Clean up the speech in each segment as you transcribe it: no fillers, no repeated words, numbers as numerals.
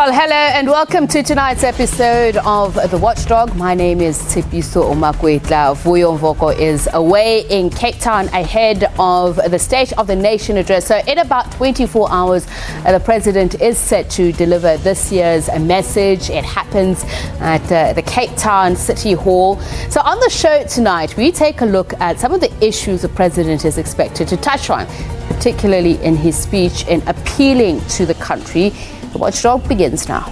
Well, hello and welcome to tonight's episode of The Watchdog. My name is Tsipiso Omakwetla. Vuyo Mvoko is away in Cape Town ahead of the State of the Nation address. So in about 24 hours, the President is set to deliver this year's message. It happens at the Cape Town City Hall. So on the show tonight, we take a look at some of the issues the President is expected to touch on, particularly in his speech in appealing to the country. The Watchdog begins now.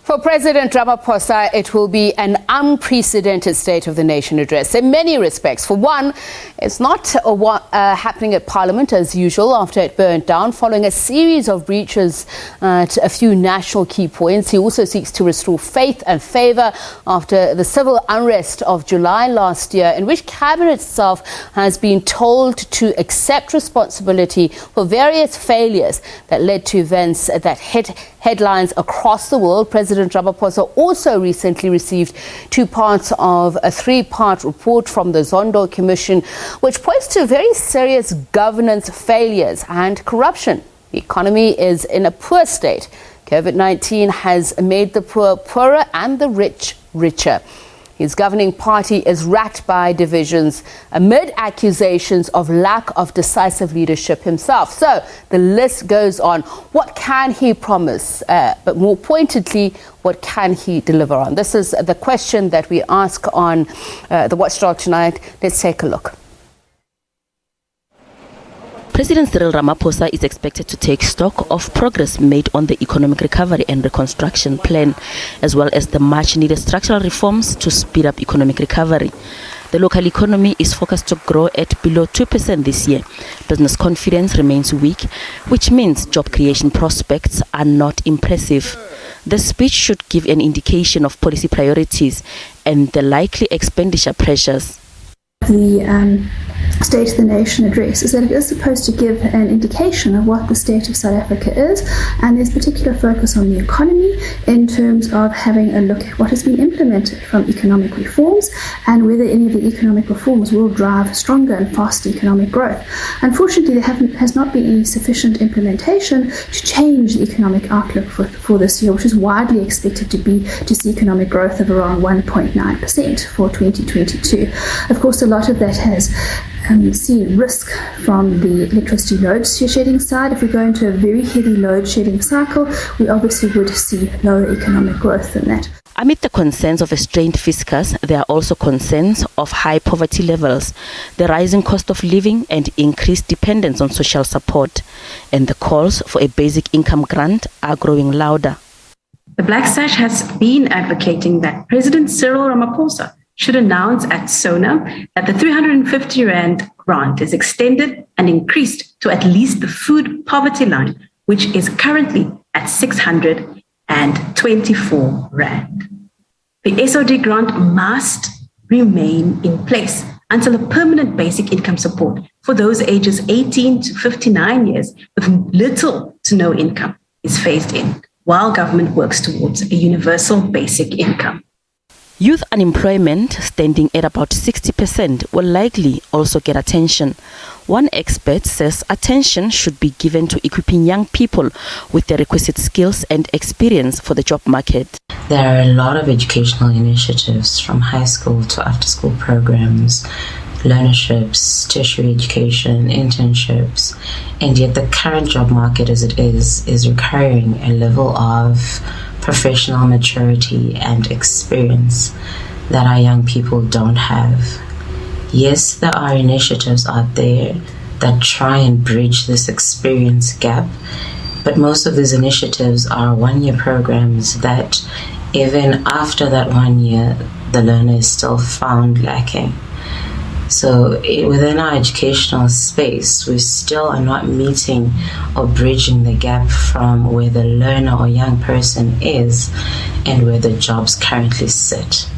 For President Ramaphosa, it will be an unprecedented State of the Nation address in many respects. For one, it's not happening at Parliament as usual after it burned down following a series of breaches at a few national key points. He also seeks to restore faith and favour after the civil unrest of July last year, in which Cabinet itself has been told to accept responsibility for various failures that led to events that hit headlines across the world. President Ramaphosa also recently received 2 parts of a 3-part report from the Zondo Commission, which points to very serious governance failures and corruption. The economy is in a poor state. COVID-19 has made the poor poorer and the rich richer. His governing party is racked by divisions amid accusations of lack of decisive leadership himself. So the list goes on. What can he promise? But more pointedly, what can he deliver on? This is the question that we ask on the Watchdog tonight. Let's take a look. President Cyril Ramaphosa is expected to take stock of progress made on the economic recovery and reconstruction plan, as well as the much-needed structural reforms to speed up economic recovery. The local economy is forecast to grow at below 2% this year. Business confidence remains weak, which means job creation prospects are not impressive. The speech should give an indication of policy priorities and the likely expenditure pressures. The State of the Nation address is that it is supposed to give an indication of what the state of South Africa is, and there's particular focus on the economy in terms of having a look at what has been implemented from economic reforms and whether any of the economic reforms will drive stronger and faster economic growth. Unfortunately, there has not been any sufficient implementation to change the economic outlook for this year, which is widely expected to see economic growth of around 1.9% for 2022. Of course, a lot of that has seen risk from the electricity load shedding side. If we go into a very heavy load shedding cycle, we obviously would see lower economic growth than that. Amid the concerns of a strained fiscus, there are also concerns of high poverty levels, the rising cost of living and increased dependence on social support, and the calls for a basic income grant are growing louder. The Black Sash has been advocating that President Cyril Ramaphosa should announce at SONA that the 350 Rand grant is extended and increased to at least the food poverty line, which is currently at 624 Rand. The SOD grant must remain in place until a permanent basic income support for those ages 18 to 59 years with little to no income is phased in, while government works towards a universal basic income. Youth unemployment, standing at about 60%, will likely also get attention. One expert says attention should be given to equipping young people with the requisite skills and experience for the job market. There are a lot of educational initiatives from high school to after-school programs, learnerships, tertiary education, internships, and yet the current job market as it is requiring a level of professional maturity and experience that our young people don't have. Yes, there are initiatives out there that try and bridge this experience gap, but most of these initiatives are one-year programs that even after that 1 year, the learner is still found lacking. So within our educational space, we still are not meeting or bridging the gap from where the learner or young person is and where the jobs currently sit.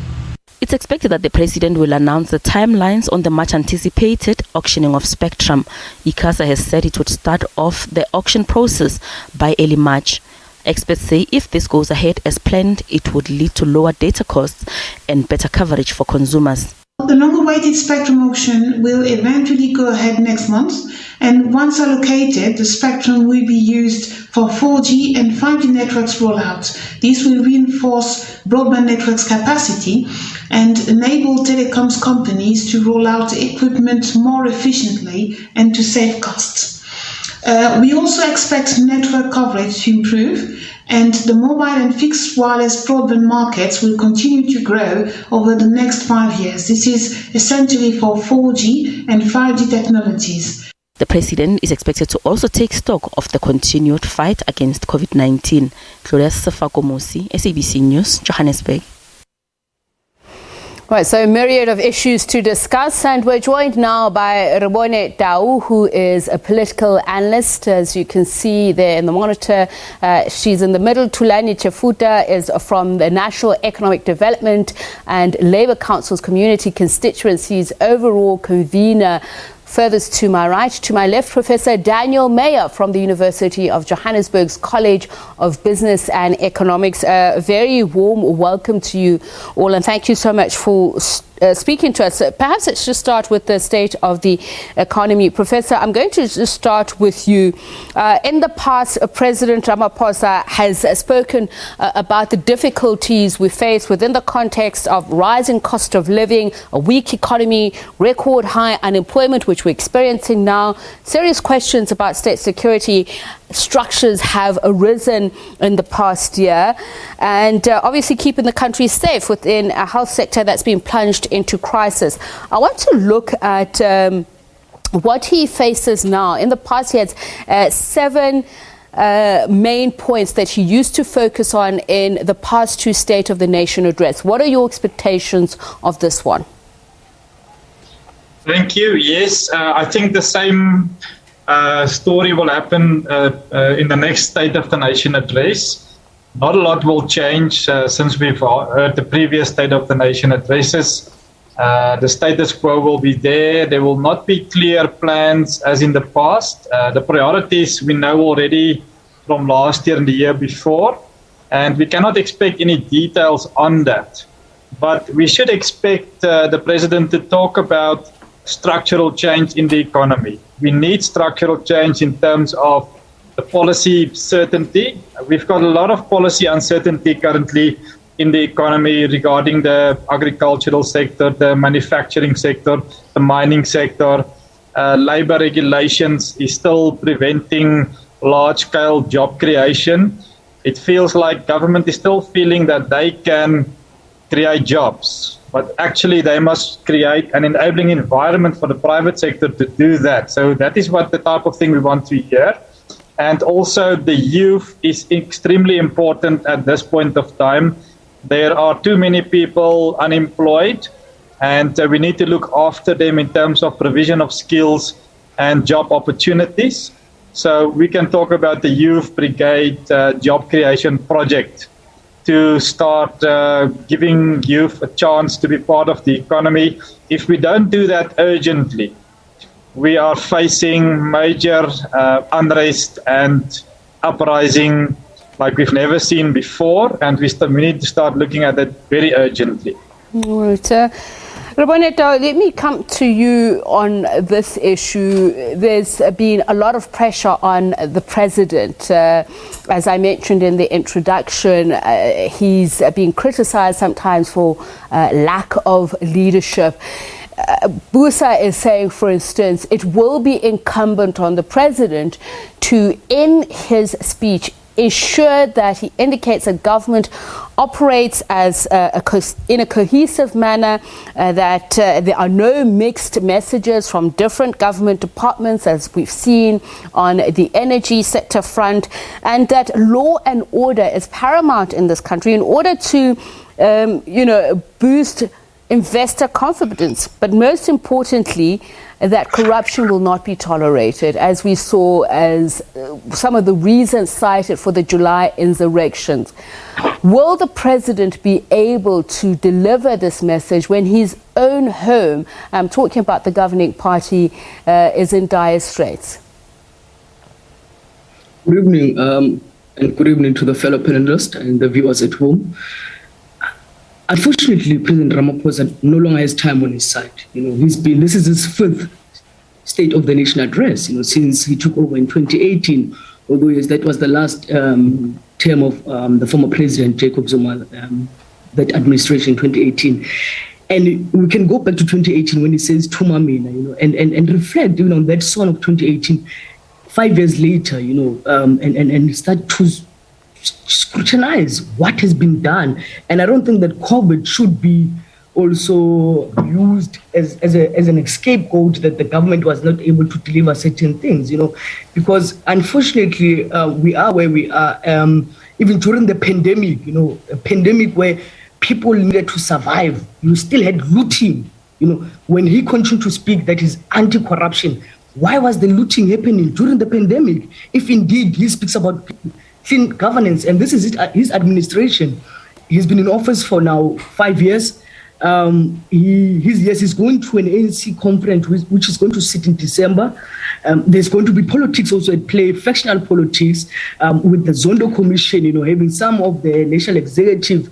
It's expected that the president will announce the timelines on the much-anticipated auctioning of spectrum. ICASA has said it would start off the auction process by early March. Experts say if this goes ahead as planned, it would lead to lower data costs and better coverage for consumers. The long-awaited spectrum auction will eventually go ahead next month, and once allocated, the spectrum will be used for 4G and 5G networks rollout. This will reinforce broadband networks capacity and enable telecoms companies to roll out equipment more efficiently and to save costs. We also expect network coverage to improve, and the mobile and fixed wireless broadband markets will continue to grow over the next 5 years. This is essentially for 4G and 5G technologies. The president is expected to also take stock of the continued fight against COVID-19. Gloria Safakomosi, SABC News, Johannesburg. Right, so a myriad of issues to discuss, and we're joined now by Rebone Tau, who is a political analyst. As you can see there in the monitor, she's in the middle. Tulani Chefuta is from the National Economic Development and Labour Council's Community Constituencies overall convener. Furthest to my right, to my left, Professor Daniel Meyer from the University of Johannesburg's College of Business and Economics. A very warm welcome to you all, and thank you so much for speaking to us. Perhaps let's just start with the state of the economy. Professor, I'm going to just start with you. In the past, President Ramaphosa has spoken about the difficulties we face within the context of rising cost of living, a weak economy, record high unemployment, which we're experiencing now. Serious questions about state security structures have arisen in the past year, and obviously keeping the country safe within a health sector that's been plunged into crisis. I want to look at what he faces now. In the past, he had 7 main points that he used to focus on in the past 2 State of the Nation address. What are your expectations of this one? Thank you. Yes, I think the same story will happen in the next State of the Nation address. Not a lot will change since we've heard the previous State of the Nation addresses. The status quo will be there. There will not be clear plans as in the past. The priorities we know already from last year and the year before, and we cannot expect any details on that. But we should expect the President to talk about structural change in the economy. We need structural change in terms of the policy certainty. We've got a lot of policy uncertainty currently in the economy regarding the agricultural sector, the manufacturing sector, the mining sector. Labor regulations is still preventing large-scale job creation. It feels like government is still feeling that they can create jobs, but actually they must create an enabling environment for the private sector to do that. So that is what the type of thing we want to hear. And also the youth is extremely important at this point of time. There are too many people unemployed, and we need to look after them in terms of provision of skills and job opportunities. So we can talk about the Youth Brigade job creation project to start giving youth a chance to be part of the economy. If we don't do that urgently, we are facing major unrest and uprising like we've never seen before, and we need to start looking at it very urgently. All right. Roboneto, let me come to you on this issue. There's been a lot of pressure on the president. As I mentioned in the introduction, he's been criticized sometimes for lack of leadership. Busa is saying, for instance, it will be incumbent on the president to, in his speech, ensure that he indicates that government operates as in a cohesive manner, that there are no mixed messages from different government departments, as we've seen on the energy sector front, and that law and order is paramount in this country in order to, boost investor confidence, but most importantly, that corruption will not be tolerated, as we saw as some of the reasons cited for the July insurrections. Will the president be able to deliver this message when his own home, I'm talking about the governing party, is in dire straits? Good evening. and good evening to the fellow panelists and the viewers at home. Unfortunately, President Ramaphosa no longer has time on his side. This is his fifth State of the Nation address, since he took over in 2018, although yes, that was the last term of the former President Jacob Zuma, that administration, 2018. And we can go back to 2018 when he says Tumamina, and reflect on that song of 2018, 5 years later, and start to scrutinize what has been done. And I don't think that COVID should be also used as an scapegoat that the government was not able to deliver certain things, because unfortunately we are where we are. Even during the pandemic, a pandemic where people needed to survive, you still had looting. When he continued to speak that is anti-corruption, why was the looting happening during the pandemic? If indeed he speaks about clean governance, and this is his administration, he's been in office for now 5 years. He's going to an ANC conference which is going to sit in December. There's going to be politics also at play, factional politics, with the Zondo Commission, having some of the National Executive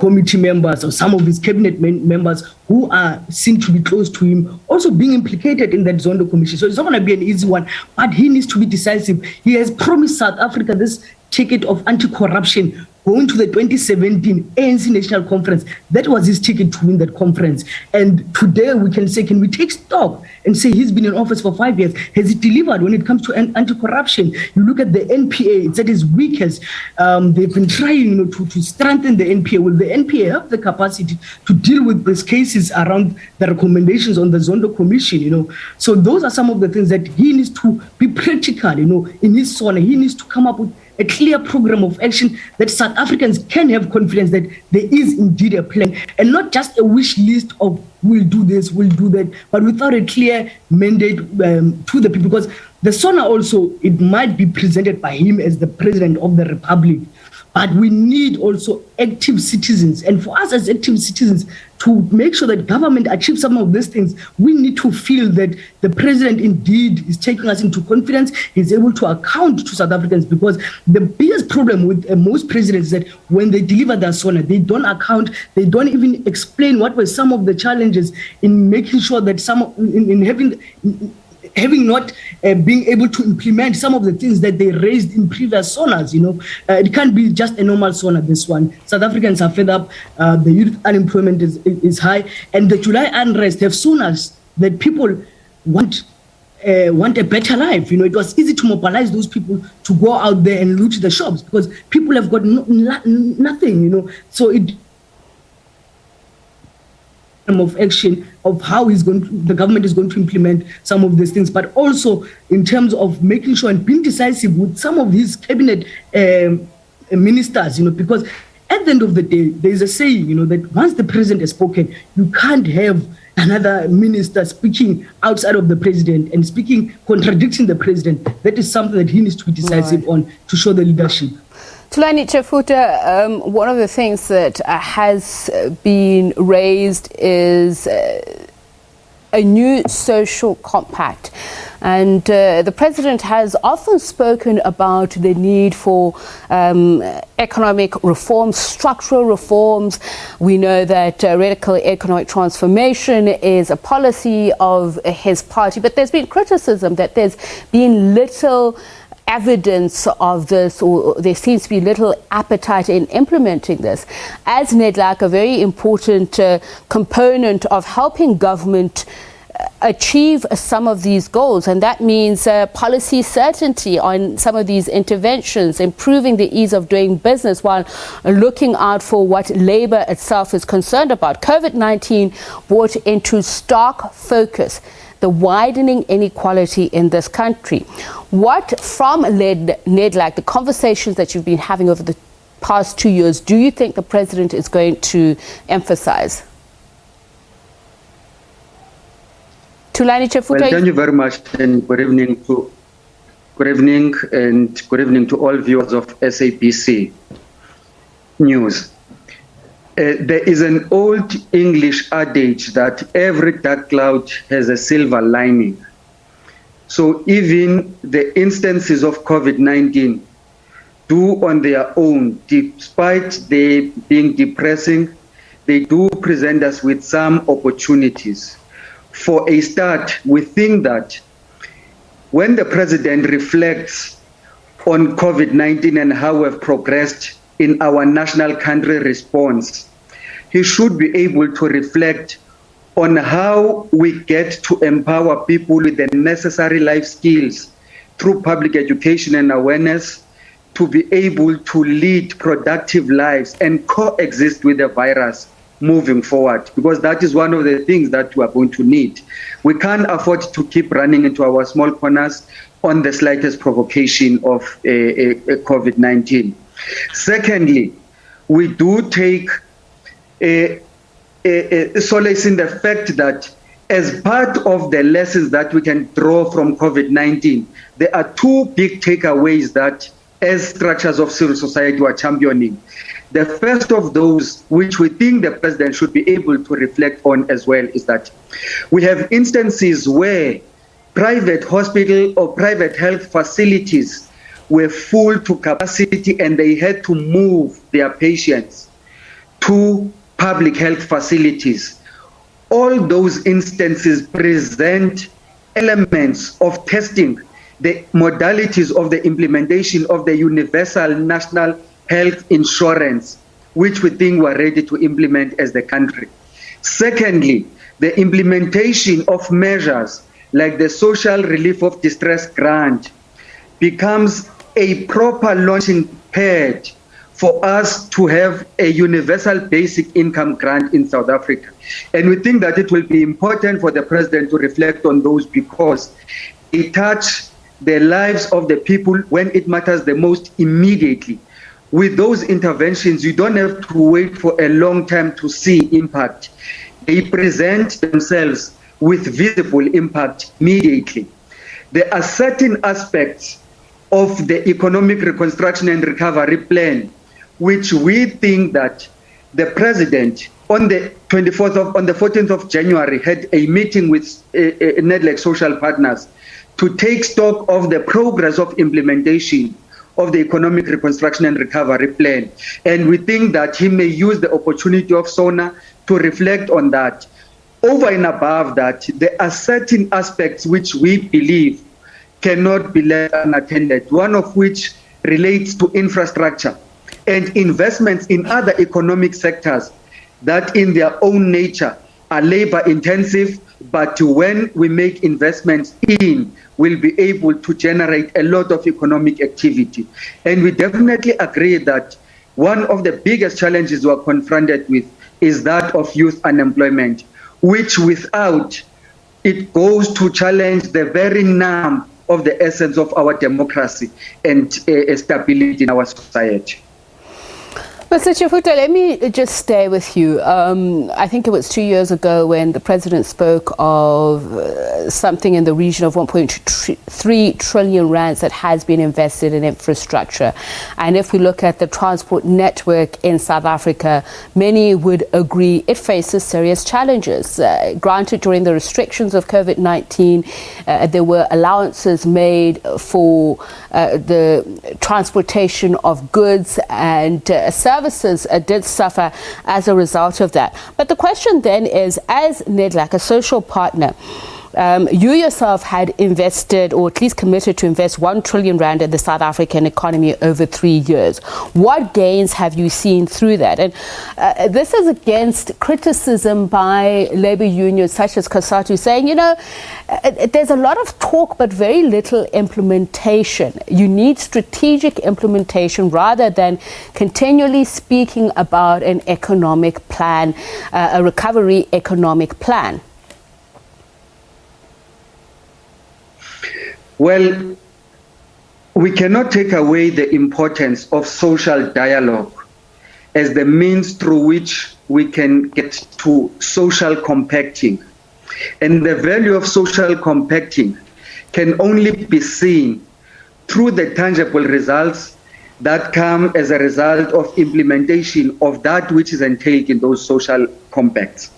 Committee members or some of his cabinet members who are seen to be close to him also being implicated in that Zondo Commission. So it's not going to be an easy one, but he needs to be decisive. He has promised South Africa this ticket of anti-corruption going to the 2017 ANC National Conference. That was his ticket to win that conference. And today we can say, can we take stock and say he's been in office for 5 years? Has he delivered when it comes to anti-corruption? You look at the NPA, it's at its weakest. They've been trying to strengthen the NPA. Will the NPA have the capacity to deal with these cases around the recommendations on the Zondo Commission? So those are some of the things that he needs to be practical, in his zone. He needs to come up with a clear program of action that South Africans can have confidence that there is indeed a plan, and not just a wish list of we'll do this, we'll do that, but without a clear mandate to the people. Because the SONA also, it might be presented by him as the President of the Republic, but we need also active citizens. And for us as active citizens to make sure that government achieves some of these things, we need to feel that the President indeed is taking us into confidence, is able to account to South Africans. Because the biggest problem with most presidents is that when they deliver their SONA, they don't account, they don't even explain what were some of the challenges in making sure that having not being able to implement some of the things that they raised in previous SONAs. It can't be just a normal SONA, this one. South Africans are fed up, the youth unemployment is high, and the July unrest have shown us that people want a better life. It was easy to mobilize those people to go out there and loot the shops because people have got nothing, So it of action of how the government is going to implement some of these things, but also in terms of making sure and being decisive with some of his cabinet ministers, because at the end of the day, there is a saying, that once the president has spoken, you can't have another minister speaking outside of the president and contradicting the president. That is something that he needs to be decisive on to show the leadership. Thulani Chefuta, one of the things that has been raised is a new social compact. And the president has often spoken about the need for economic reforms, structural reforms. We know that radical economic transformation is a policy of his party, but there's been criticism that there's been little evidence of this, or there seems to be little appetite in implementing this. As NEDLAC, a very important component of helping government achieve some of these goals, and that means policy certainty on some of these interventions, improving the ease of doing business while looking out for what labor itself is concerned about. COVID-19 brought into stark focus the widening inequality in this country. What from NEDLAC, the conversations that you've been having over the past 2 years, do you think the president is going to emphasize? Thulani Chefuta. Well, thank you very much, and good evening to all viewers of SABC News. There is an old English adage that every dark cloud has a silver lining. So even the instances of COVID-19 do on their own, despite they being depressing, they do present us with some opportunities. For a start, we think that when the president reflects on COVID-19 and how we've progressed in our national country response, he should be able to reflect on how we get to empower people with the necessary life skills through public education and awareness to be able to lead productive lives and coexist with the virus moving forward, because that is one of the things that we are going to need. We can't afford to keep running into our small corners on the slightest provocation of COVID-19. Secondly, we do take solace in the fact that as part of the lessons that we can draw from COVID-19, there are two big takeaways that as structures of civil society are championing. The first of those, which we think the president should be able to reflect on as well, is that we have instances where private hospital or private health facilities were full to capacity and they had to move their patients to public health facilities. All those instances present elements of testing, the modalities of the implementation of the universal national health insurance, which we think we're ready to implement as the country. Secondly, the implementation of measures like the social relief of distress grant becomes a proper launching pad for us to have a universal basic income grant in South Africa. And we think that it will be important for the president to reflect on those because they touch the lives of the people when it matters the most immediately. With those interventions, you don't have to wait for a long time to see impact. They present themselves with visible impact immediately. There are certain aspects of the economic reconstruction and recovery plan which we think that the president on the 14th of January had a meeting with NEDLAC social partners to take stock of the progress of implementation of the economic reconstruction and recovery plan. And we think that he may use the opportunity of SONA to reflect on that. Over and above that, there are certain aspects which we believe cannot be left unattended, one of which relates to infrastructure and investments in other economic sectors that in their own nature are labor intensive, but when we make investments in, we'll be able to generate a lot of economic activity. And we definitely agree that one of the biggest challenges we're confronted with is that of youth unemployment, which without it goes to challenge the very norm of the essence of our democracy and stability in our society. Mr. Chifuta, let me just stay with you. I think it was 2 years ago when the president spoke of something in the region of 1.3 trillion rands that has been invested in infrastructure. And if we look at the transport network in South Africa, many would agree it faces serious challenges. Granted, during the restrictions of COVID-19, there were allowances made for the transportation of goods and services did suffer as a result of that. But the question then is, as NEDLAC, a social partner, you yourself had invested, or at least committed to invest 1 trillion rand in the South African economy over 3 years. What gains have you seen through that? And this is against criticism by labor unions such as COSATU saying, you know, there's a lot of talk but very little implementation. You need strategic implementation rather than continually speaking about an economic plan, a recovery economic plan. Well, we cannot take away the importance of social dialogue as the means through which we can get to social compacting. And the value of social compacting can only be seen through the tangible results that come as a result of implementation of that which is entailed in those social compacts.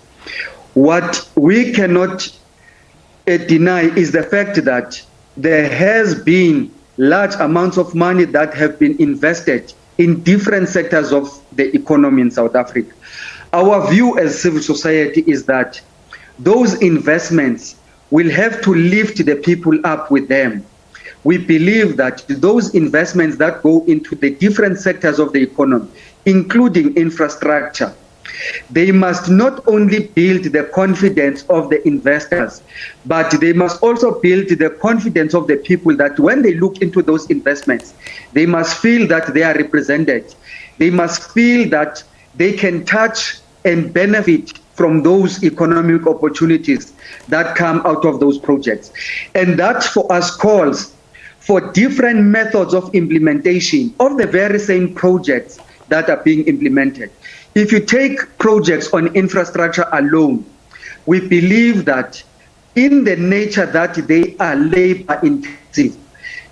What we cannot deny is the fact that there has been large amounts of money that have been invested in different sectors of the economy in South Africa. Our view as civil society is that those investments will have to lift the people up with them. We believe that those investments that go into the different sectors of the economy, including infrastructure, they must not only build the confidence of the investors, but they must also build the confidence of the people that when they look into those investments, they must feel that they are represented. They must feel that they can touch and benefit from those economic opportunities that come out of those projects. And that for us calls for different methods of implementation of the very same projects that are being implemented. If you take projects on infrastructure alone, we believe that in the nature that they are labor intensive,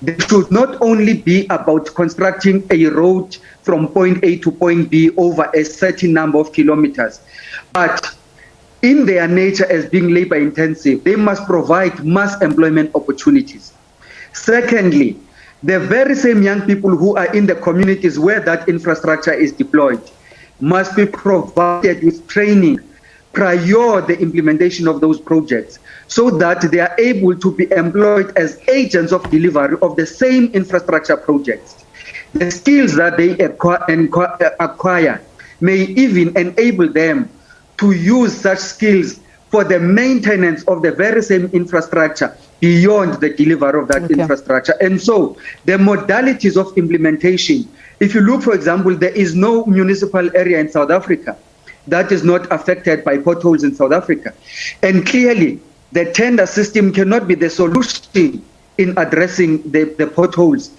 they should not only be about constructing a road from point A to point B over a certain number of kilometers, but in their nature as being labor intensive, they must provide mass employment opportunities. Secondly, the very same young people who are in the communities where that infrastructure is deployed must be provided with training prior the implementation of those projects so that they are able to be employed as agents of delivery of the same infrastructure projects. The skills that they acquire may even enable them to use such skills for the maintenance of the very same infrastructure beyond the delivery of that infrastructure. And so the modalities of implementation, if you look, for example, there is no municipal area in South Africa that is not affected by potholes in South Africa. And clearly, the tender system cannot be the solution in addressing the potholes.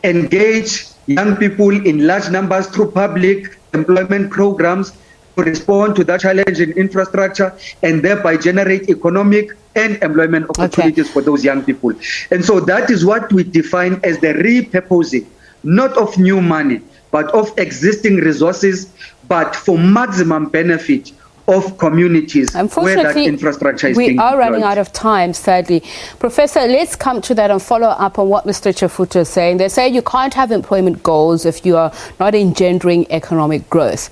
Engage young people in large numbers through public employment programs to respond to that challenge in infrastructure and thereby generate economic and employment opportunities for those young people. And so that is what we define as the repurposing, not of new money, but of existing resources, but for maximum benefit of communities where that infrastructure is being deployed. We are running out of time, sadly. Professor, let's come to that and follow up on what Mr. Chafuta is saying. They say you can't have employment goals if you are not engendering economic growth.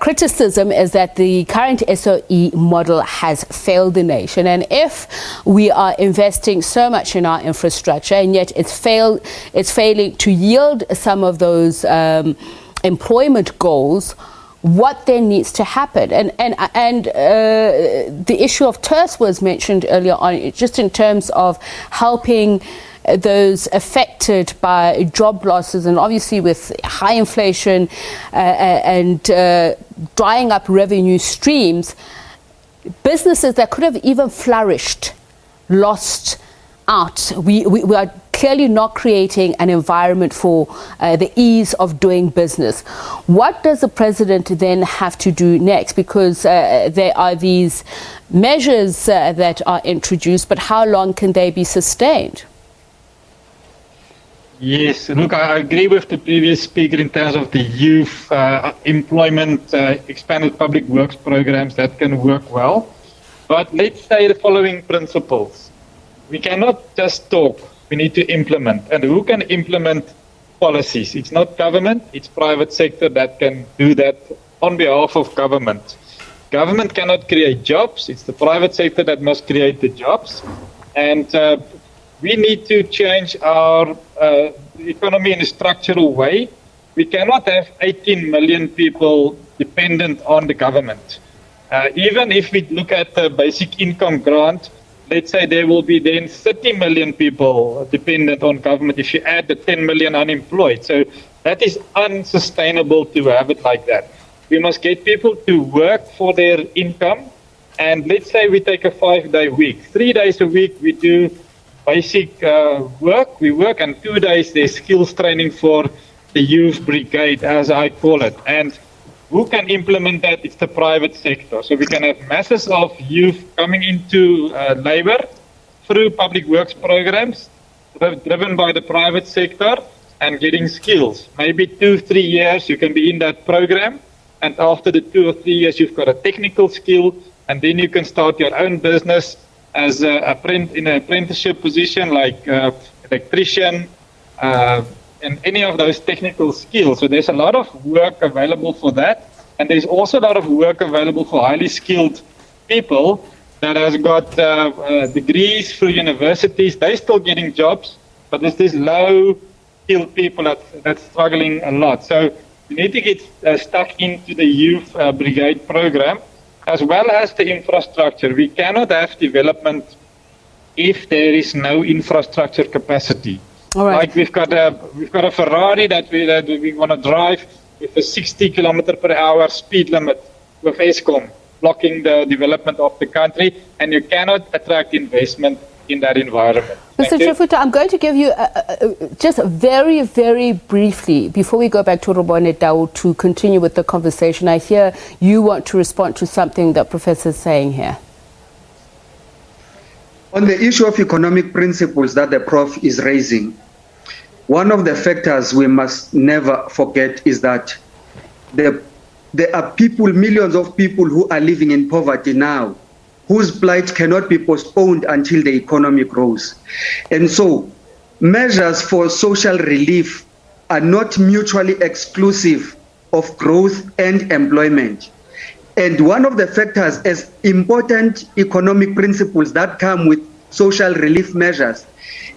Criticism is that the current SOE model has failed the nation, and if we are investing so much in our infrastructure and yet it's failing to yield some of those employment goals, what then needs to happen? And the issue of TERS was mentioned earlier on, just in terms of helping those affected by job losses, and obviously with high inflation and drying up revenue streams, businesses that could have even flourished lost out. We are clearly not creating an environment for the ease of doing business. What does the president then have to do next? Because there are these measures that are introduced, but how long can they be sustained? Yes, look, I agree with the previous speaker in terms of the youth employment, expanded public works programs that can work well. But let's say the following principles. We cannot just talk. We need to implement. And who can implement policies? It's not government, it's private sector that can do that on behalf of government. Government cannot create jobs, it's the private sector that must create the jobs. And we need to change our economy in a structural way. We cannot have 18 million people dependent on the government. Even if we look at the basic income grant, let's say there will be then 30 million people dependent on government if you add the 10 million unemployed. So that is unsustainable to have it like that. We must get people to work for their income. And let's say we take a 5-day week. 3 days a week we do basic work. We work, and 2 days there's skills training for the youth brigade, as I call it. And who can implement that? It's the private sector. So we can have masses of youth coming into labor through public works programs driven by the private sector and getting skills. Maybe 2-3 years you can be in that program, and after the 2 or 3 years you've got a technical skill, and then you can start your own business as in an apprenticeship position, like electrician, and any of those technical skills. So there's a lot of work available for that. And there's also a lot of work available for highly skilled people that has got degrees through universities. They're still getting jobs, but there's these low skilled people that's struggling a lot. So we need to get stuck into the youth brigade program, as well as the infrastructure. We cannot have development if there is no infrastructure capacity. All right. Like we've got a Ferrari that we want to drive with a 60 kilometer per hour speed limit with Eskom blocking the development of the country, and you cannot attract investment in that environment. Mr. Chifuta, I'm going to give you just very, very briefly, before we go back to Robone Dao to continue with the conversation, I hear you want to respond to something that Professor is saying here. On the issue of economic principles that the Prof is raising, one of the factors we must never forget is that there are people, millions of people who are living in poverty now, whose plight cannot be postponed until the economy grows. And so measures for social relief are not mutually exclusive of growth and employment. And one of the factors as important economic principles that come with social relief measures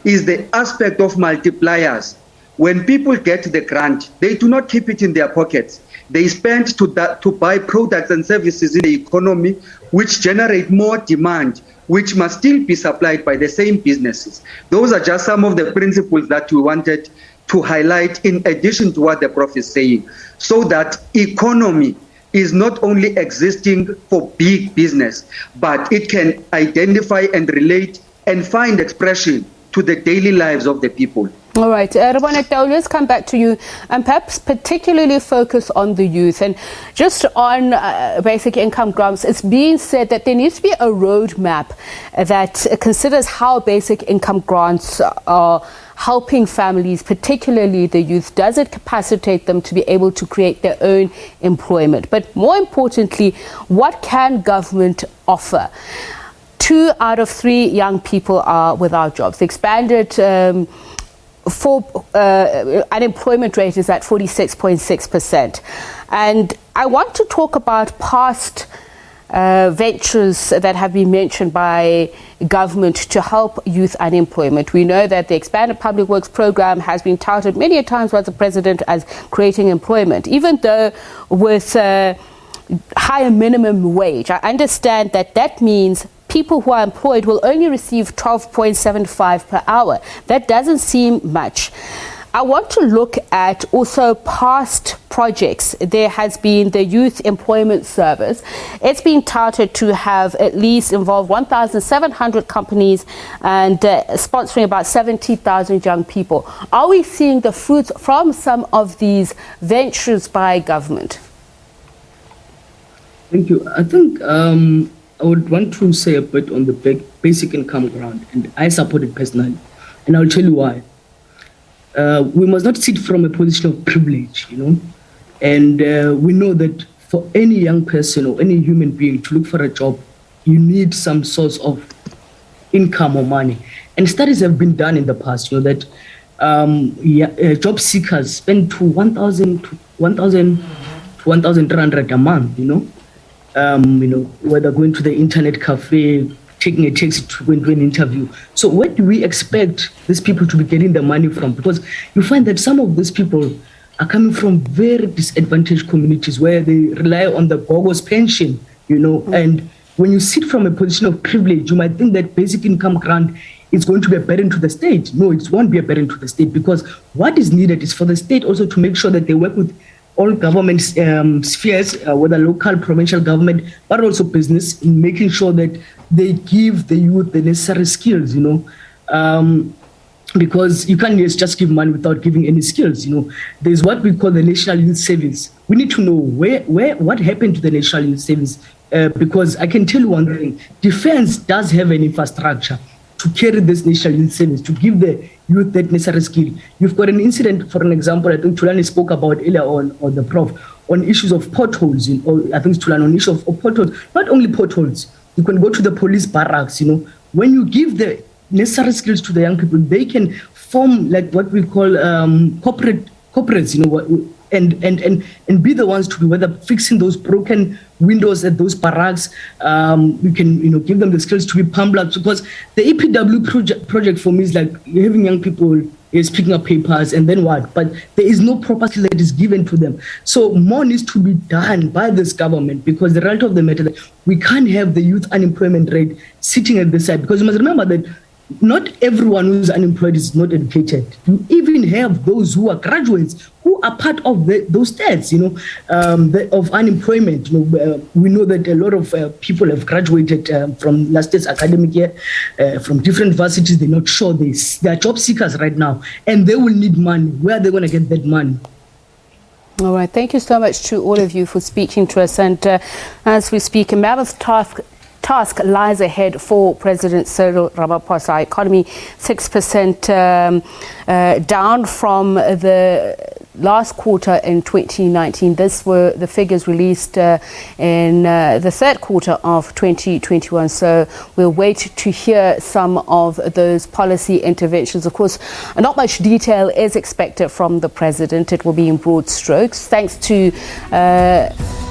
is the aspect of multipliers. When people get the grant, they do not keep it in their pockets. They spend to buy products and services in the economy which generate more demand, which must still be supplied by the same businesses. Those are just some of the principles that we wanted to highlight in addition to what the Prof is saying, so that economy is not only existing for big business, but it can identify and relate and find expression to the daily lives of the people. All right, Robone, let's come back to you and perhaps particularly focus on the youth. And just on basic income grants, it's being said that there needs to be a roadmap that considers how basic income grants are helping families, particularly the youth. Does it capacitate them to be able to create their own employment? But more importantly, what can government offer? 2 out of 3 young people are without jobs. The expanded unemployment rate is at 46.6%. And I want to talk about past ventures that have been mentioned by government to help youth unemployment. We know that the expanded public works program has been touted many a times by the president as creating employment, even though with higher minimum wage. I understand that that means people who are employed will only receive 12.75 per hour. That doesn't seem much. I want to look at also past projects. There has been the Youth Employment Service. It's been touted to have at least involved 1,700 companies and sponsoring about 70,000 young people. Are we seeing the fruits from some of these ventures by government? Thank you. I think I would want to say a bit on the basic income grant, and I support it personally, and I'll tell you why. We must not sit from a position of privilege, and we know that for any young person or any human being to look for a job, you need some source of income or money. And studies have been done in the past, that job seekers spend to 1,000 to 1,300 a month, whether going to the internet cafe, taking a taxi to go into an interview. So where do we expect these people to be getting the money from? Because you find that some of these people are coming from very disadvantaged communities where they rely on the Gogo's pension, and when you sit from a position of privilege, you might think that basic income grant is going to be a burden to the state. No, it won't be a burden to the state, because what is needed is for the state also to make sure that they work with all government spheres, whether local, provincial government, but also business, in making sure that they give the youth the necessary skills, because you can't just give money without giving any skills. There's what we call the National Youth Service. We need to know what happened to the National Youth Service, because I can tell you one thing: defense does have an infrastructure to carry this National Youth Service, to give the youth that necessary skill. You've got an incident, for an example, I think Tulani spoke about earlier on the Prof, on issues of potholes, I think Tulani on issues of potholes, not only potholes, you can go to the police barracks, when you give the necessary skills to the young people, they can form like what we call corporates, and be the ones to be whether fixing those broken windows at those barracks. We can give them the skills to be plumbers, because the EPW project for me is like having young people is picking up papers and then what, but there is no proper skill that is given to them. So more needs to be done by this government, because the reality of the matter that we can't have the youth unemployment rate sitting at this side, because you must remember that not everyone who's unemployed is not educated. You even have those who are graduates who are part of those stats, of unemployment. We know that a lot of people have graduated from last year's academic year from different universities. They're not sure. They are job seekers right now, and they will need money. Where are they going to get that money? All right. Thank you so much to all of you for speaking to us. And as we speak, a mammoth task lies ahead for President Cyril Ramaphosa. Economy 6% down from the last quarter in 2019. This were the figures released in the third quarter of 2021. So we'll wait to hear some of those policy interventions. Of course, not much detail is expected from the president. It will be in broad strokes. Thanks to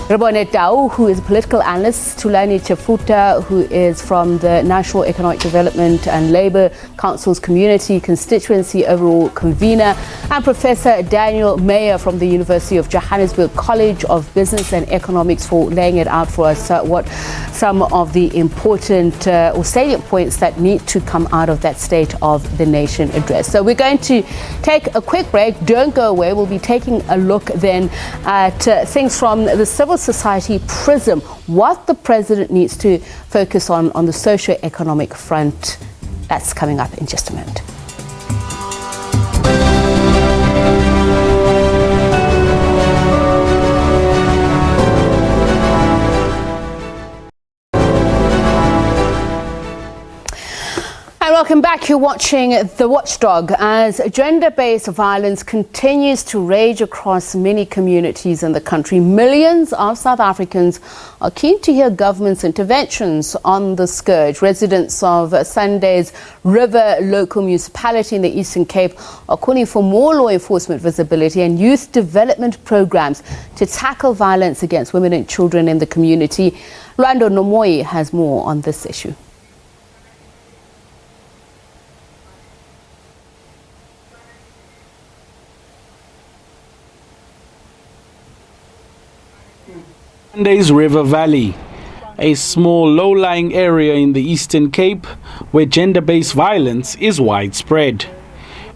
Rebone Tau, who is a political analyst, Tulani Chafuta, who is from the National Economic Development and Labour Council's Community Constituency overall convener, and Professor Daniel Mayer from the University of Johannesburg College of Business and Economics, for laying it out for us what some of the important or salient points that need to come out of that State of the Nation address. So we're going to take a quick break. Don't go away. We'll be taking a look then at things from the civil society prism, what the president needs to focus on the socio-economic front. That's coming up in just a moment. Welcome back. You're watching The Watchdog. As gender-based violence continues to rage across many communities in the country, millions of South Africans are keen to hear government's interventions on the scourge. Residents of Sunday's River local municipality in the Eastern Cape are calling for more law enforcement visibility and youth development programs to tackle violence against women and children in the community. Rando Nomoi has more on this issue. Sunday's River Valley, a small low-lying area in the Eastern Cape where gender-based violence is widespread.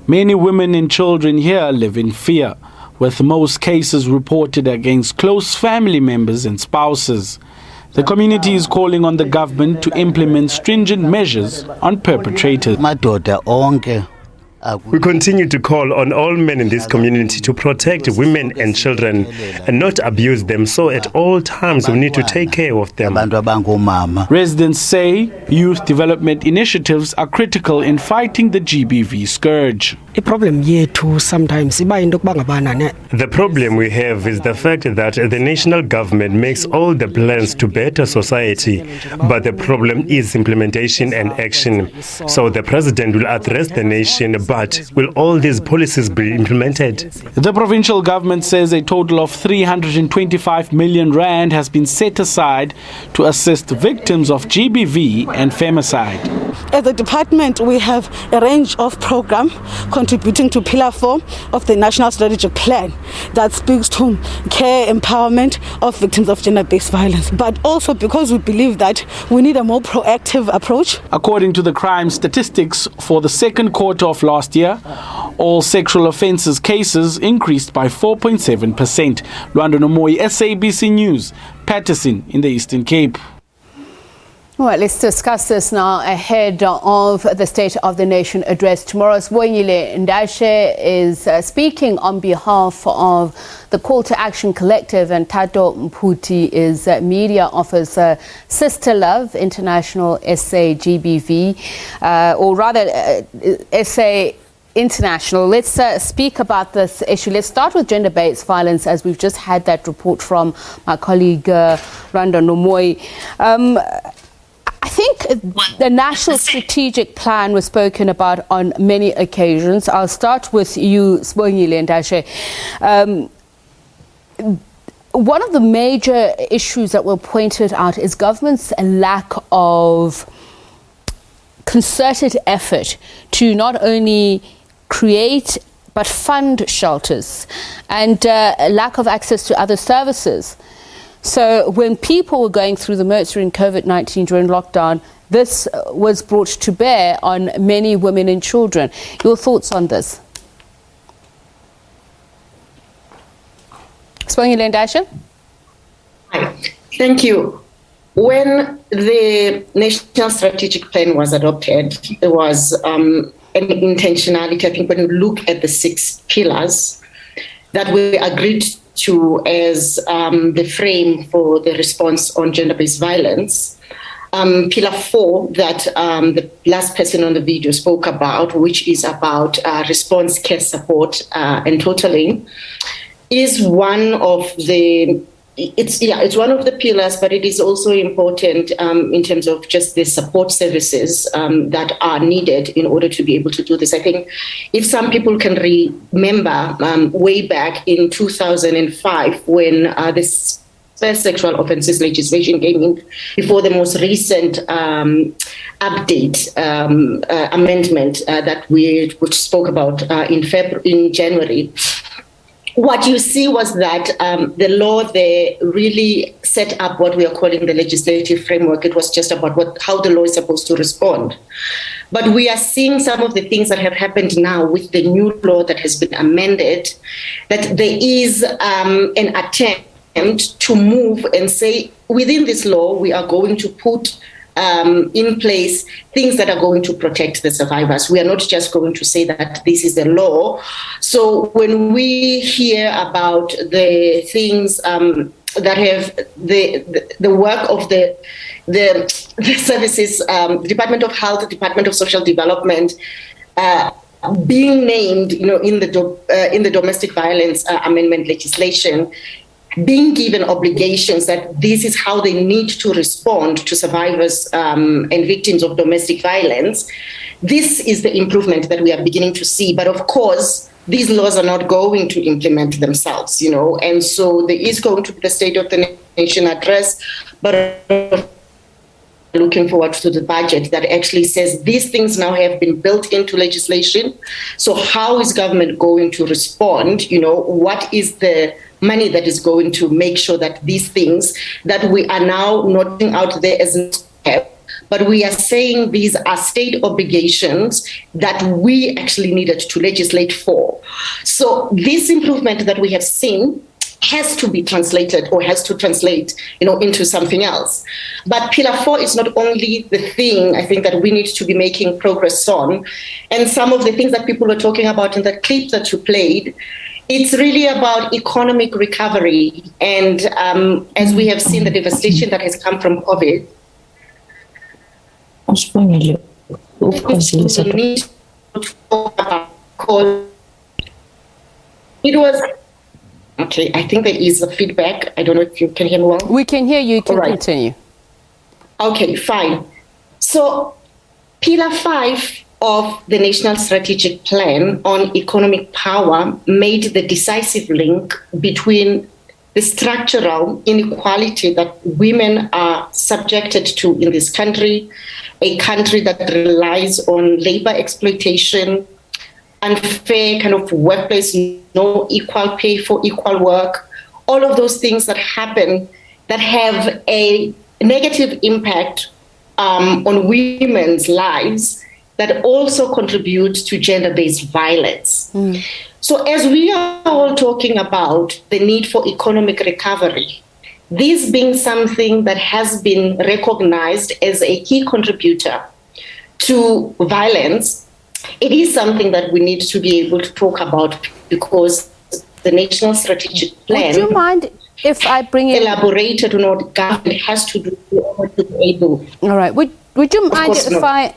Many women and children here live in fear, with most cases reported against close family members and spouses. The community is calling on the government to implement stringent measures on perpetrators. We continue to call on all men in this community to protect women and children and not abuse them, so at all times we need to take care of them. Residents say youth development initiatives are critical in fighting the GBV scourge. The problem we have is the fact that the national government makes all the plans to better society, but the problem is implementation and action. So the president will address the nation, but will all these policies be implemented? The provincial government says a total of 325 million rand has been set aside to assist victims of GBV and femicide. As a department, we have a range of programs contributing to Pillar 4 of the National Strategic Plan that speaks to care empowerment of victims of gender-based violence, but also because we believe that we need a more proactive approach. According to the crime statistics for the second quarter of last year, all sexual offences cases increased by 4.7%. Luanda Nomoi, SABC News, Patterson in the Eastern Cape. All right, let's discuss this now ahead of the State of the Nation address. Tomorrow's Woyile Ndashe is speaking on behalf of the Call to Action Collective, and Tato Mputi is media officer, Sister Love International SAGBV, or rather SA International. Let's speak about this issue. Let's start with gender-based violence, as we've just had that report from my colleague Randa Nomoi. I think the National Strategic Plan was spoken about on many occasions. I'll start with you, Sibongile Ndashe. One of the major issues that were pointed out is government's lack of concerted effort to not only create but fund shelters and lack of access to other services. So when people were going through the murdering COVID-19 during lockdown, this was brought to bear on many women and children. Your thoughts on this? Sibongile Ndashe? Hi, thank you. When the National Strategic Plan was adopted, there was an intentionality. I think when you look at the 6 pillars that we agreed to as the frame for the response on gender-based violence, Pillar 4 that the last person on the video spoke about, which is about response, care, support, and totaling, is one of the it's one of the pillars, but it is also important in terms of just the support services that are needed in order to be able to do this. I think if some people can remember way back in 2005 when this first sexual offences legislation came in before the most recent update amendment that we spoke about in January. What you see was that the law there really set up what we are calling the legislative framework. It was just about how the law is supposed to respond. But we are seeing some of the things that have happened now with the new law that has been amended, that there is an attempt to move and say, within this law, we are going to put in place things that are going to protect the survivors. We are not just going to say that this is the law. So when we hear about the things that have the work of the services, Department of Health, Department of Social Development, being named, in the domestic violence amendment legislation, being given obligations that this is how they need to respond to survivors and victims of domestic violence, this is the improvement that we are beginning to see. But of course, these laws are not going to implement themselves, and so there is going to be the State of the Nation address, but looking forward to the budget that actually says these things now have been built into legislation. So how is government going to respond? What is the money that is going to make sure that these things that we are now noting out there as a step, but we are saying these are state obligations that we actually needed to legislate for. So this improvement that we have seen has to be translated or has to translate, into something else. But Pillar 4 is not only the thing, I think, that we need to be making progress on. And some of the things that people were talking about in the clip that you played, it's really about economic recovery. And as we have seen the devastation that has come from COVID, it was... Okay, I think there is a feedback. I don't know if you can hear me well. We can hear you. You can continue. Okay, fine. So Pillar 5 of the National Strategic Plan on Economic Power made the decisive link between the structural inequality that women are subjected to in this country, a country that relies on labor exploitation, unfair kind of workplace, no equal pay for equal work, all of those things that happen that have a negative impact on women's lives that also contribute to gender-based violence. So as we are all talking about the need for economic recovery, this being something that has been recognized as a key contributor to violence, it is something that we need to be able to talk about because the National Strategic Plan... Would you mind if I bring in... ...elaborated on what government has to do in order to be able... All right. Would you mind if I...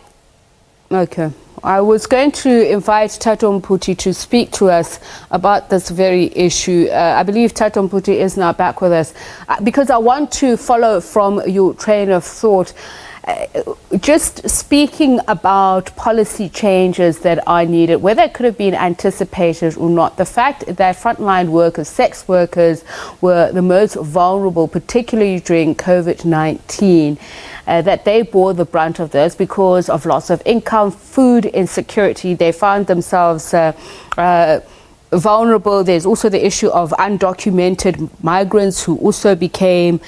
Okay. I was going to invite Thato Mputi to speak to us about this very issue. I believe Thato Mputi is now back with us because I want to follow from your train of thought. just speaking about policy changes that are needed, whether it could have been anticipated or not, the fact that frontline workers, sex workers, were the most vulnerable, particularly during COVID-19, that they bore the brunt of this because of loss of income, food insecurity. They found themselves vulnerable. There's also the issue of undocumented migrants who also became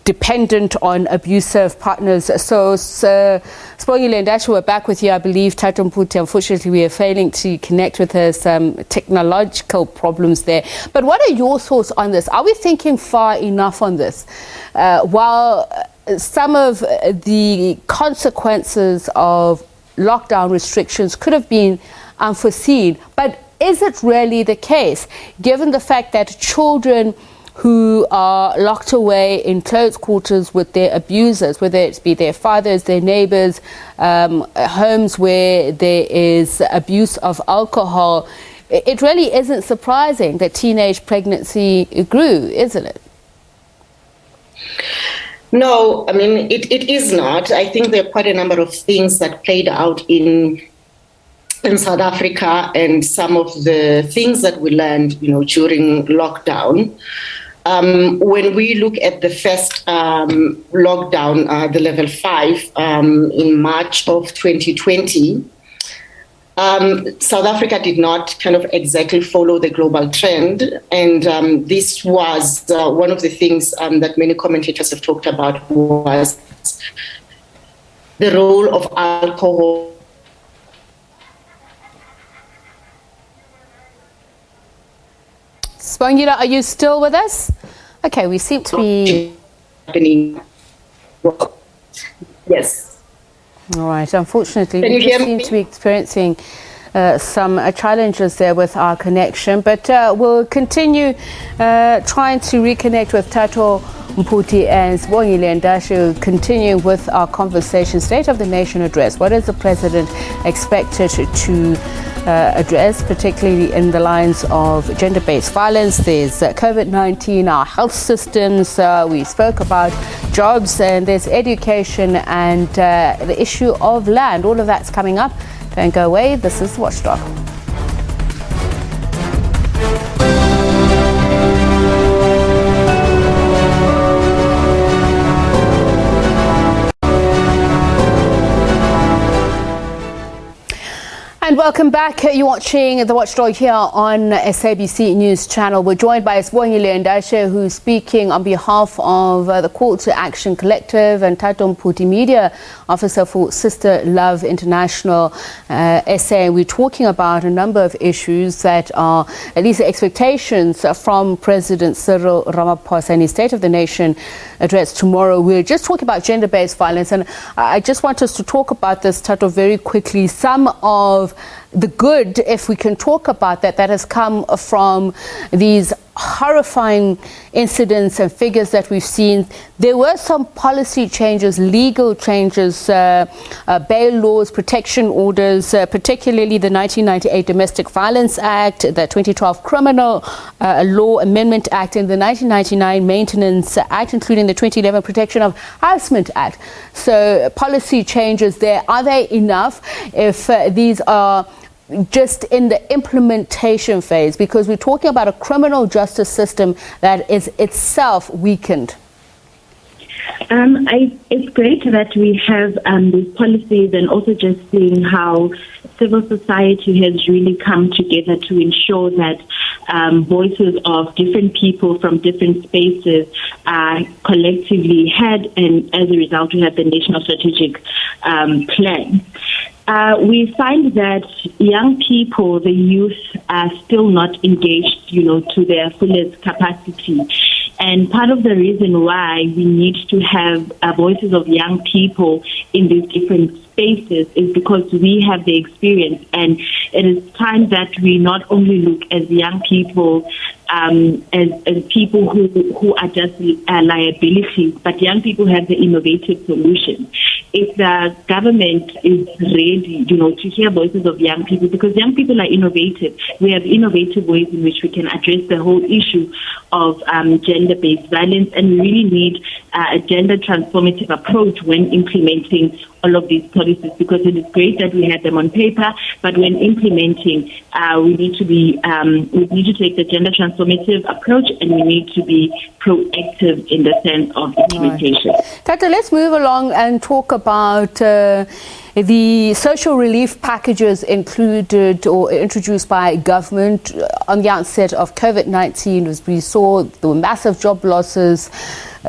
dependent on abusive partners. So, Sibongile Ndashe, we're back with you. I believe Thato Mputi, unfortunately, we are failing to connect with her, some technological problems there. But what are your thoughts on this? Are we thinking far enough on this? While some of the consequences of lockdown restrictions could have been unforeseen, but is it really the case, given the fact that children who are locked away in close quarters with their abusers, whether it be their fathers, their neighbors, homes where there is abuse of alcohol, it really isn't surprising that teenage pregnancy grew, isn't it? No, I mean, it is not. I think there are quite a number of things that played out in South Africa, and some of the things that we learned, during lockdown. When we look at the first lockdown, the level 5, in March of 2020, South Africa did not kind of exactly follow the global trend. And this was one of the things that many commentators have talked about, was the role of alcohol. Sibongile, are you still with us? Okay, we seem to be happening. Yes. All right. Unfortunately, we just seem to be experiencing some challenges there with our connection, but we'll continue trying to reconnect with Thato Mputi and Sibongile Ndashe, continue with our conversation. State of the Nation address. What is the president expected to address, particularly in the lines of gender-based violence? There's COVID-19, our health systems, we spoke about jobs, and there's education and the issue of land. All of that's coming up. Don't go away. This is Watchdog. And welcome back. You're watching the Watchdog here on SABC News Channel. We're joined by Sibongile Ndashe, who's speaking on behalf of the Call to Action Collective, and Thato Mputi, Media Officer for Sister Love International SA. We're talking about a number of issues that are at least the expectations from President Cyril Ramaphosa in his State of the Nation address tomorrow. We're just talking about gender-based violence, and I just want us to talk about this, Thato, very quickly. Some of the good, if we can talk about that has come from these horrifying incidents and figures that we've seen. There were some policy changes, legal changes, bail laws, protection orders, particularly the 1998 Domestic Violence Act, the 2012 Criminal Law Amendment Act, and the 1999 Maintenance Act, including the 2011 Protection of Harassment Act. So policy changes there, are they enough if these are just in the implementation phase? Because we're talking about a criminal justice system that is itself weakened. It's great that we have these policies, and also just seeing how civil society has really come together to ensure that voices of different people from different spaces are collectively heard, and as a result we have the National Strategic Plan. We find that young people, the youth, are still not engaged, to their fullest capacity. And part of the reason why we need to have voices of young people in these different spaces is because we have the experience, and it is time that we not only look as young people as people who are just liabilities, but young people have the innovative solutions. if the government is ready, to hear voices of young people, because young people are innovative. We have innovative ways in which we can address the whole issue of gender-based violence, and we really need a gender transformative approach when implementing all of these policies, because it is great that we have them on paper, but when implementing, we need to take the gender transformative approach, and we need to be proactive in the sense of implementation. Tata, let's move along and talk about the social relief packages included or introduced by government on the outset of COVID-19. As we saw, there were massive job losses.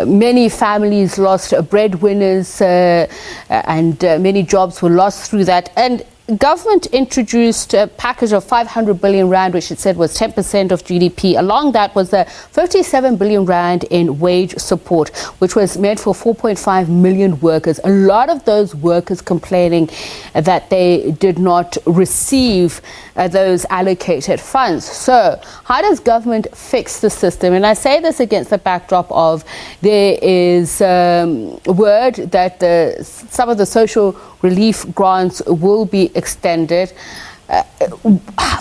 Many families lost breadwinners and many jobs were lost through that. And government introduced a package of 500 billion rand, which it said was 10% of GDP. Along that was the 57 billion rand in wage support, which was meant for 4.5 million workers. A lot of those workers complaining that they did not receive those allocated funds. So how does government fix the system? And I say this against the backdrop of there is word that some of the social relief grants will be extended.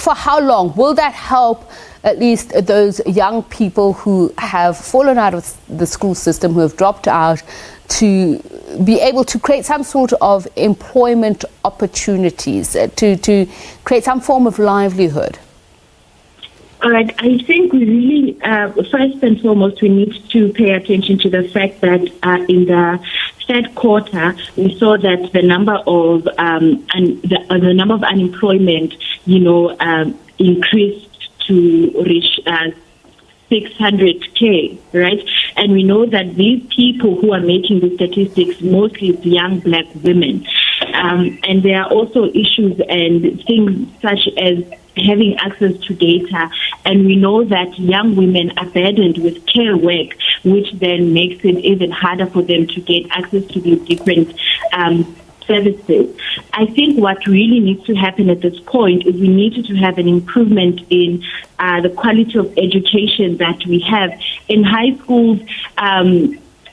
For how long? Will that help at least those young people who have fallen out of the school system, who have dropped out, to be able to create some sort of employment opportunities, to create some form of livelihood? All right. I think we really, first and foremost, we need to pay attention to the fact that in the third quarter, we saw that the number of the number of unemployment, increased to reach 600K, right? And we know that these people who are making the statistics mostly is young black women. And there are also issues and things such as having access to data. And we know that young women are burdened with care work, which then makes it even harder for them to get access to these different services. I think what really needs to happen at this point is we need to have an improvement in the quality of education that we have in high schools,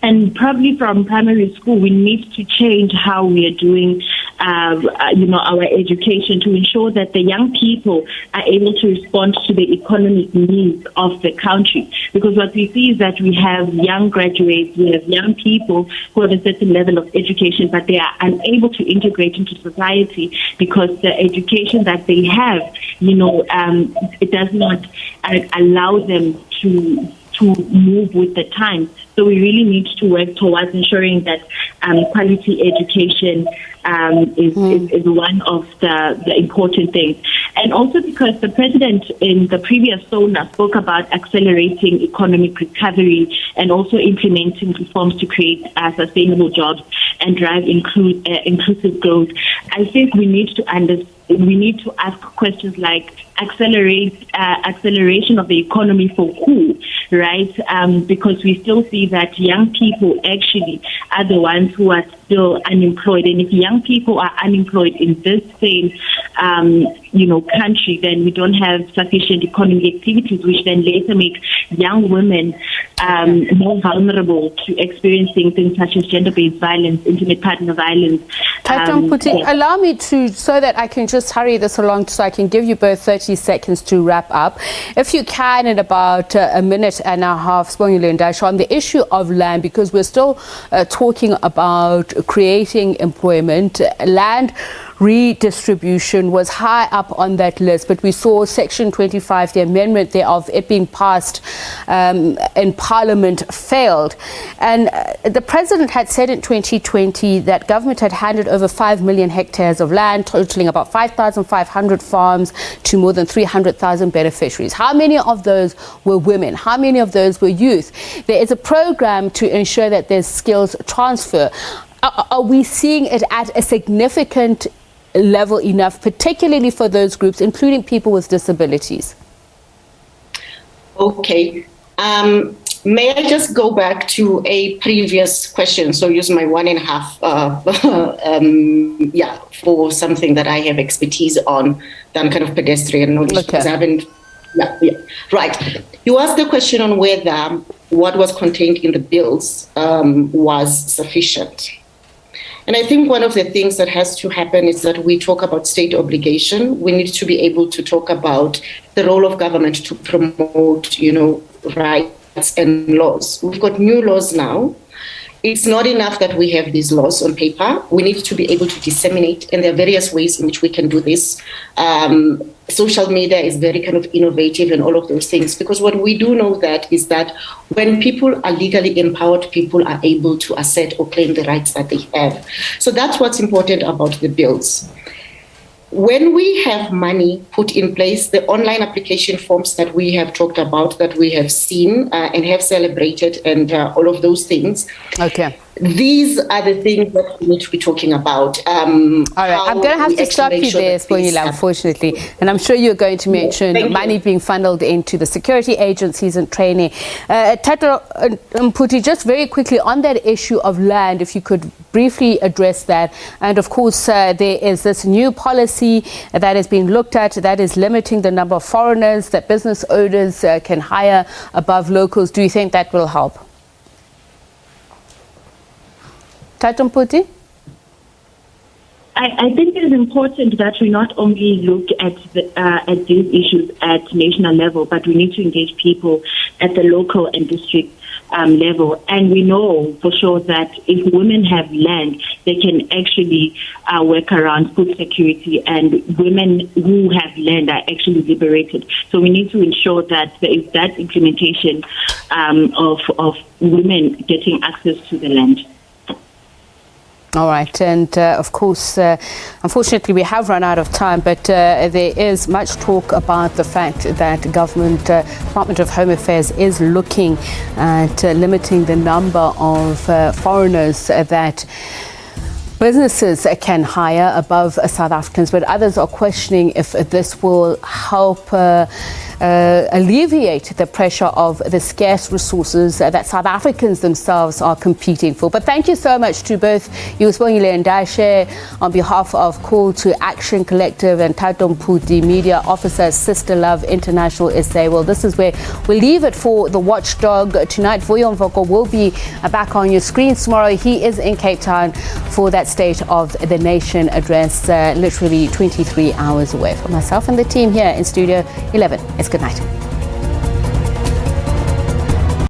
and probably from primary school. We need to change how we are doing our education to ensure that the young people are able to respond to the economic needs of the country. Because what we see is that we have young graduates, we have young people who have a certain level of education, but they are unable to integrate into society because the education that they have, it does not allow them to move with the times. So we really need to work towards ensuring that quality education is one of the important things. And also because the president in the previous SONA spoke about accelerating economic recovery and also implementing reforms to create sustainable jobs and drive inclusive growth. I think we need to ask questions like acceleration of the economy for who, right? Because we still see that young people actually are the ones who are still unemployed. And if young people are unemployed in this same, country, then we don't have sufficient economic activities, which then later make young women more vulnerable to experiencing things such as gender-based violence, intimate partner violence. Allow me to, so that I can just hurry this along so I can give you both 30 seconds to wrap up. If you can, in about a minute and a half, on the issue of land, because we're still talking about creating employment. Land redistribution was high up on that list, but we saw Section 25, the amendment thereof, it being passed in Parliament, failed. And the President had said in 2020 that government had handed over 5 million hectares of land, totaling about 5,500 farms to more than 300,000 beneficiaries. How many of those were women? How many of those were youth? There is a program to ensure that there's skills transfer. Are we seeing it at a significant level enough, particularly for those groups, including people with disabilities? Okay. May I just go back to a previous question? So use my 1.5 for something that I have expertise on than kind of pedestrian knowledge. Okay. Because I haven't. Right. You asked the question on whether what was contained in the bills was sufficient. And I think one of the things that has to happen is that we talk about state obligation. We need to be able to talk about the role of government to promote, rights and laws. We've got new laws now. It's not enough that we have these laws on paper. We need to be able to disseminate, and there are various ways in which we can do this. Social media is very kind of innovative and all of those things, because what we do know that is that when people are legally empowered, people are able to assert or claim the rights that they have. So that's what's important about the bills. When we have money put in place, the online application forms that we have talked about, that we have seen and have celebrated, and all of those things. Okay. These are the things that we need to be talking about. All right, I'm going to have to stop you there, Sibongile, unfortunately. And I'm sure you're going to mention money being funneled into the security agencies and training. Tato Mputi, just very quickly on that issue of land, if you could briefly address that. And of course, there is this new policy that is being looked at that is limiting the number of foreigners that business owners can hire above locals. Do you think that will help? Tato Mputi? I think it is important that we not only look at these issues at national level, but we need to engage people at the local and district level. And we know for sure that if women have land, they can actually work around food security, and women who have land are actually liberated. So we need to ensure that there is that implementation of women getting access to the land. All right, and of course, unfortunately, we have run out of time, but there is much talk about the fact that Department of Home Affairs is looking at limiting the number of foreigners that businesses can hire above South Africans, but others are questioning if this will help alleviate the pressure of the scarce resources that South Africans themselves are competing for. But thank you so much to both you, Sibongile and Dashe, on behalf of Call to Action Collective and Tato Mputi, Media Officer, Sister Love International SA. Well, this is where we'll leave it for the Watchdog tonight. Vuyo Mvoko will be back on your screens tomorrow. He is in Cape Town for that State of the Nation address, literally 23 hours away. For myself and the team here in Studio 11, it's good night.